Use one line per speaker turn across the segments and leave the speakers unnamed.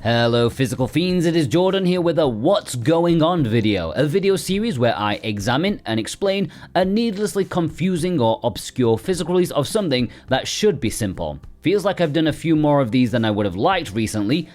Hello physical fiends, it is Jordan here with a What's Going On video, a video series where I examine and explain a needlessly confusing or obscure physical release of something that should be simple. Feels like I've done a few more of these than I would have liked recently.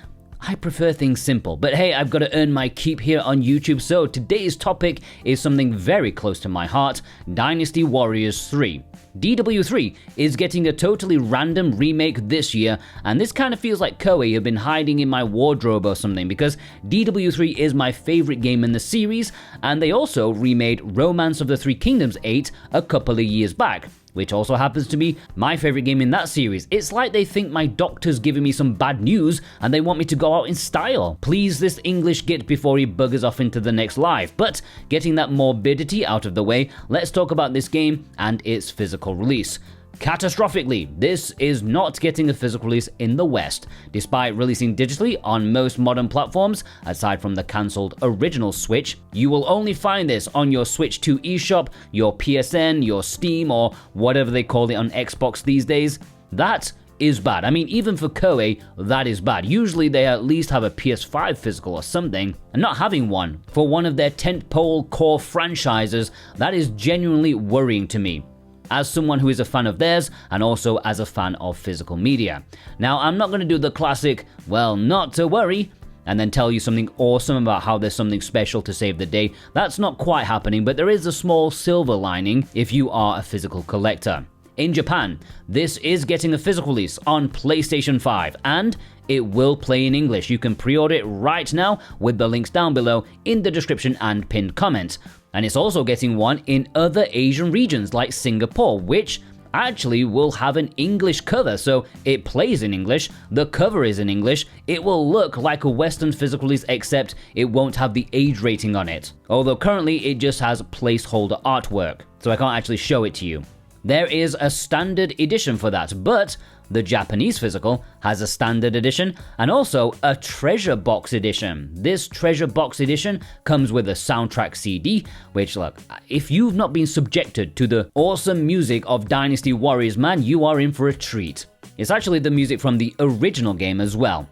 I prefer things simple, but hey, I've got to earn my keep here on YouTube, so today's topic is something very close to my heart: Dynasty Warriors 3. DW3 is getting a totally random remake this year, and this kind of feels like Koei have been hiding in my wardrobe or something, because DW3 is my favorite game in the series, and they also remade Romance of the Three Kingdoms 8 a couple of years back, which also happens to be my favorite game in that series. It's like they think my doctor's giving me some bad news and they want me to go out in style. Please this English git before he buggers off into the next life. But getting that morbidity out of the way, let's talk about this game and its physical release. Catastrophically, this is not getting a physical release in the West, despite releasing digitally on most modern platforms, aside from the cancelled original Switch. You will only find this on your Switch 2 eShop, your PSN, your Steam, or whatever they call it on Xbox these days. That is bad. I mean, even for Koei, that is bad. Usually they at least have a PS5 physical or something, and not having one for one of their tentpole core franchises, that is genuinely worrying to me, as someone who is a fan of theirs and also as a fan of physical media. Now, I'm not going to do the classic, well, not to worry, and then tell you something awesome about how there's something special to save the day. That's not quite happening, but there is a small silver lining if you are a physical collector. In Japan, this is getting a physical release on PlayStation 5, and it will play in English. You can pre-order it right now with the links down below in the description and pinned comment. And it's also getting one in other Asian regions like Singapore, which actually will have an English cover, so it plays in English, the cover is in English, it will look like a Western physical release except it won't have the age rating on it. Although currently it just has placeholder artwork, so I can't actually show it to you. There is a standard edition for that, but the Japanese physical has a standard edition and also a treasure box edition. This treasure box edition comes with a soundtrack CD, which, look, if you've not been subjected to the awesome music of Dynasty Warriors, man, you are in for a treat. It's actually the music from the original game as well.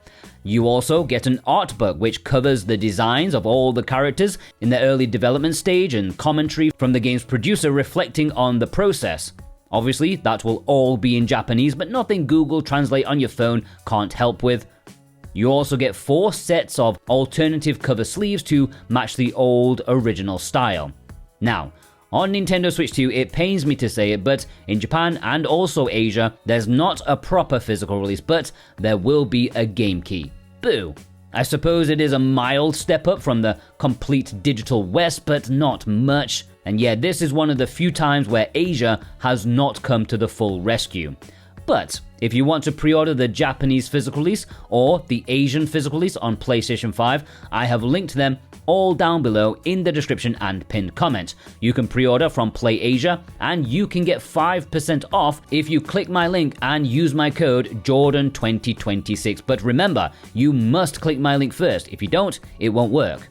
You also get an art book which covers the designs of all the characters in the early development stage and commentary from the game's producer reflecting on the process. Obviously, that will all be in Japanese, but nothing Google Translate on your phone can't help with. You also get 4 sets of alternative cover sleeves to match the old original style. Now, on Nintendo Switch 2, it pains me to say it, but in Japan and also Asia, there's not a proper physical release, but there will be a game key. Boo! I suppose it is a mild step up from the complete digital West, but not much. And yeah, this is one of the few times where Asia has not come to the full rescue. But if you want to pre-order the Japanese physical release or the Asian physical release on PlayStation 5, I have linked them all down below in the description and pinned comment. You can pre-order from Play Asia, and you can get 5% off if you click my link and use my code Jordan2026. But remember, you must click my link first. If you don't, it won't work.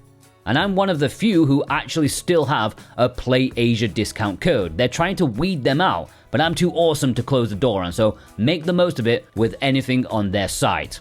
And I'm one of the few who actually still have a Play Asia discount code. They're trying to weed them out, but I'm too awesome to close the door on, so make the most of it with anything on their site.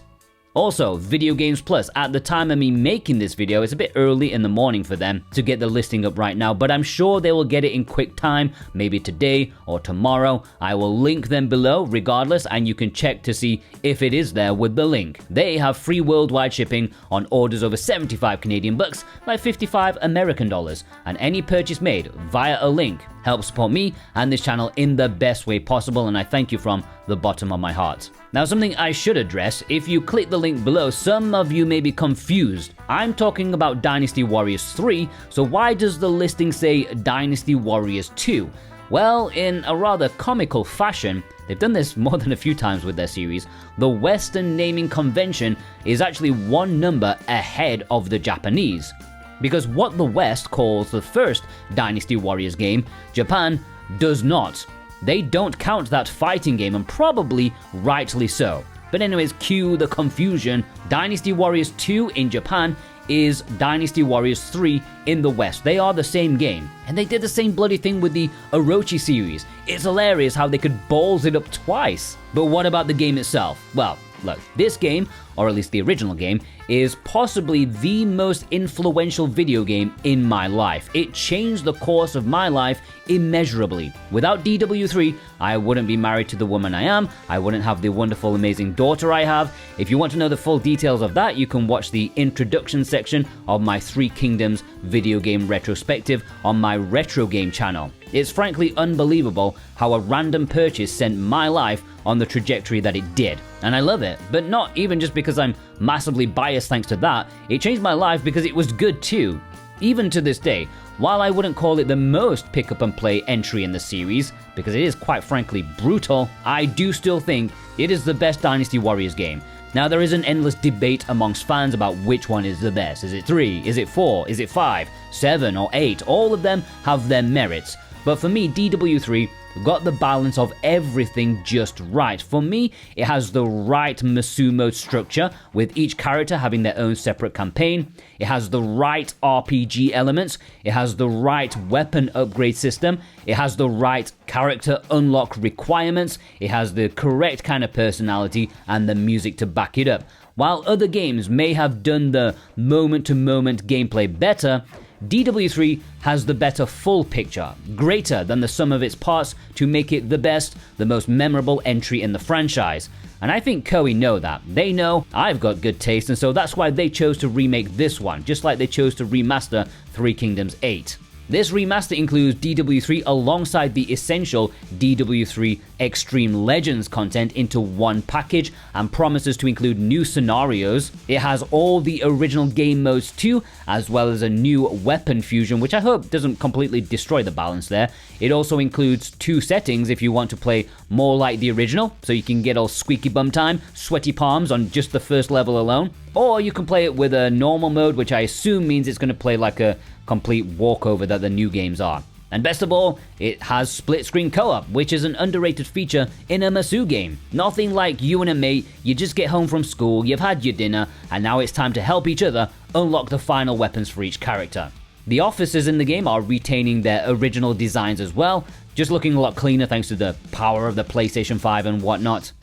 Also, Video Games Plus, at the time of me making this video, it's a bit early in the morning for them to get the listing up right now, but I'm sure they will get it in quick time, maybe today or tomorrow. I will link them below regardless, and you can check to see if it is there with the link. They have free worldwide shipping on orders over 75 Canadian bucks, like 55 American dollars, and any purchase made via a link helps support me and this channel in the best way possible, and I thank you from the bottom of my heart. Now, something I should address: if you click the link below, some of you may be confused. I'm talking about Dynasty Warriors 3, so why does the listing say Dynasty Warriors 2? Well, in a rather comical fashion, they've done this more than a few times with their series. The Western naming convention is actually one number ahead of the Japanese, because what the West calls the first Dynasty Warriors game, Japan does not. They don't count that fighting game, and probably rightly so. But anyways, cue the confusion. Dynasty Warriors 2 in Japan is Dynasty Warriors 3 in the West. They are the same game. And they did the same bloody thing with the Orochi series. It's hilarious how they could balls it up twice. But what about the game itself? Well, Look, this game, or at least the original game, is possibly the most influential video game in my life. It changed the course of my life immeasurably. Without DW3, I wouldn't be married to the woman I am, I wouldn't have the wonderful, amazing daughter I have. If you want to know the full details of that, you can watch the introduction section of my Three Kingdoms video game retrospective on my retro game channel. It's frankly unbelievable how a random purchase sent my life on the trajectory that it did. And I love it, but not even just because I'm massively biased thanks to that. It changed my life because it was good too. Even to this day, while I wouldn't call it the most pick up and play entry in the series, because it is quite frankly brutal, I do still think it is the best Dynasty Warriors game. Now, there is an endless debate amongst fans about which one is the best. Is it 3? Is it 4? Is it 5? 7 or 8? All of them have their merits. But for me, DW3 got the balance of everything just right. For me, it has the right Masu mode structure, with each character having their own separate campaign. It has the right RPG elements. It has the right weapon upgrade system. It has the right character unlock requirements. It has the correct kind of personality and the music to back it up. While other games may have done the moment-to-moment gameplay better, DW3 has the better full picture, greater than the sum of its parts, to make it the best, the most memorable entry in the franchise. And I think Koei know that. They know I've got good taste, and so that's why they chose to remake this one, just like they chose to remaster Three Kingdoms 8. This remaster includes DW3 alongside the essential DW3 Extreme Legends content into one package and promises to include new scenarios. It has all the original game modes too, as well as a new weapon fusion, which I hope doesn't completely destroy the balance there. It also includes 2 settings if you want to play more like the original, so you can get all squeaky bum time, sweaty palms on just the first level alone. Or you can play it with a normal mode, which I assume means it's going to play like a complete walkover that the new games are. And best of all, it has split-screen co-op, which is an underrated feature in a Masu game. Nothing like you and a mate, you just get home from school, you've had your dinner, and now it's time to help each other unlock the final weapons for each character. The officers in the game are retaining their original designs as well, just looking a lot cleaner thanks to the power of the PlayStation 5 and whatnot.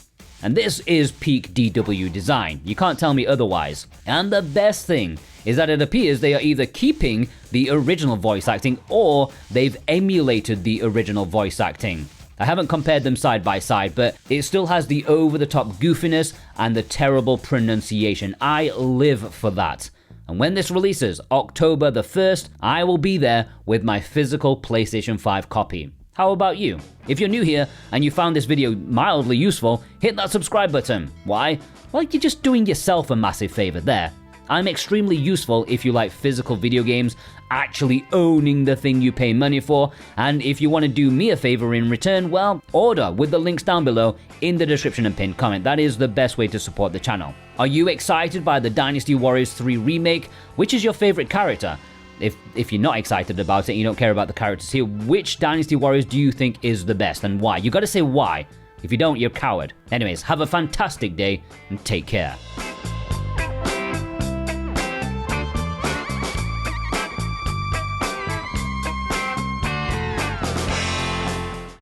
And this is peak DW design, you can't tell me otherwise. And the best thing is that it appears they are either keeping the original voice acting or they've emulated the original voice acting. I haven't compared them side by side, but it still has the over-the-top goofiness and the terrible pronunciation. I live for that. And when this releases, October the 1st, I will be there with my physical PlayStation 5 copy. How about you? If you're new here and you found this video mildly useful, hit that subscribe button. Why? Well, you're just doing yourself a massive favor there. I'm extremely useful if you like physical video games, actually owning the thing you pay money for, and if you want to do me a favor in return, well, order with the links down below in the description and pinned comment. That is the best way to support the channel. Are you excited by the Dynasty Warriors 3 remake? Which is your favorite character? If you're not excited about it and you don't care about the characters here, which Dynasty Warriors do you think is the best and why? You gotta say why. If you don't, you're a coward. Anyways, have a fantastic day and take care.